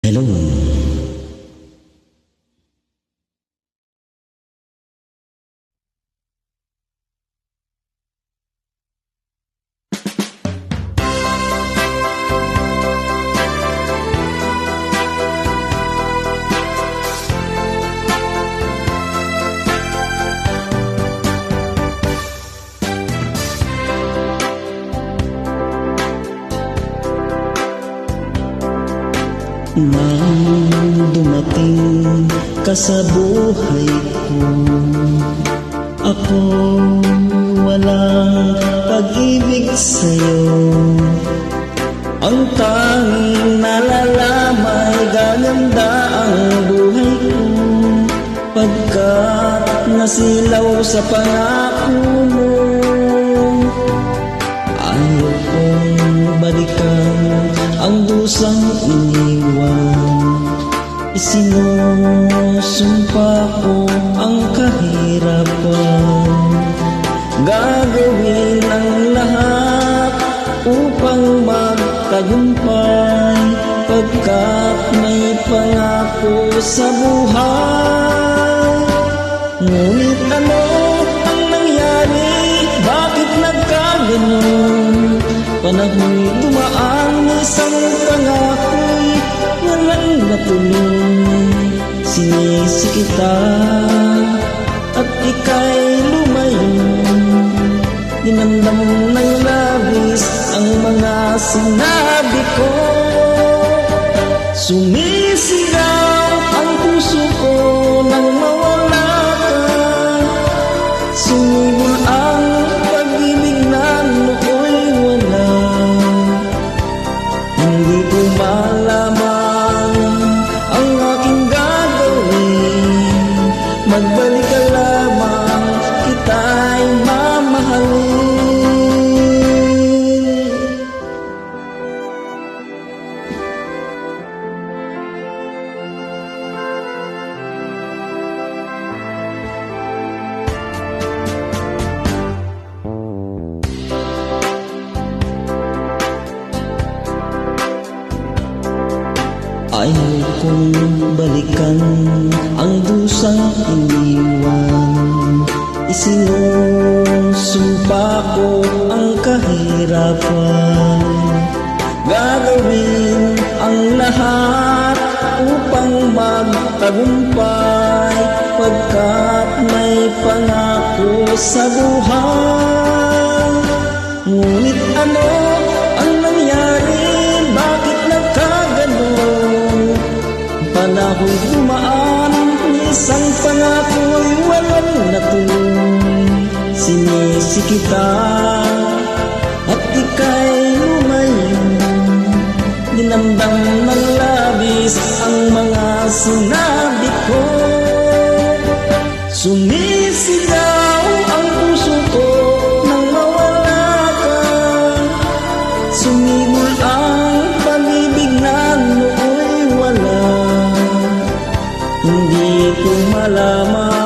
Hello. Nang dumating ka sa buhay ko, ako walang pag-ibig sa'yo. Ang tanging nalalamay gaganda ang buhay ko, pagkat nasilaw sa pangako mo. Ayaw kong balikan ang dusang iniwan, isinusumpa ko ang kahirapan. Gagawin ang lahat upang magtagumpay, pagkat may pangako sa buhay. Ngunit ano ang nangyari? Bakit nagkaganon? Panahon'y dumaan, isang pangako'y walang natuloy. Sinisi kita at ika'y lumayo, dinamdam ng labis ang mga sinabi ko. Sumisigaw ang puso ko nang mawala ka, sumibol ang pag-ibig na nooy wala. Hindi ko malaman ang aking gagawin, magbalik ka lamang, kita'y mamahalin. Ayaw kong balikan ang dusang iniwan, isinusumpa ko ang kahirapan. Gagawin ang lahat upang magtagumpay, pagkat may pangako sa buhay. Ngunit ano ang nangyari? Bakit nagkaganon? Panahon'y dumaan, isang pangako'y walang natuloy. Sinisi kita at ika'y lumayo, dinamdam ng labis ang mga sinabi ko. Sumisigaw ang puso ko nang mawala ka, sumibol ang pag-ibig na nooy wala. Hindi ko malaman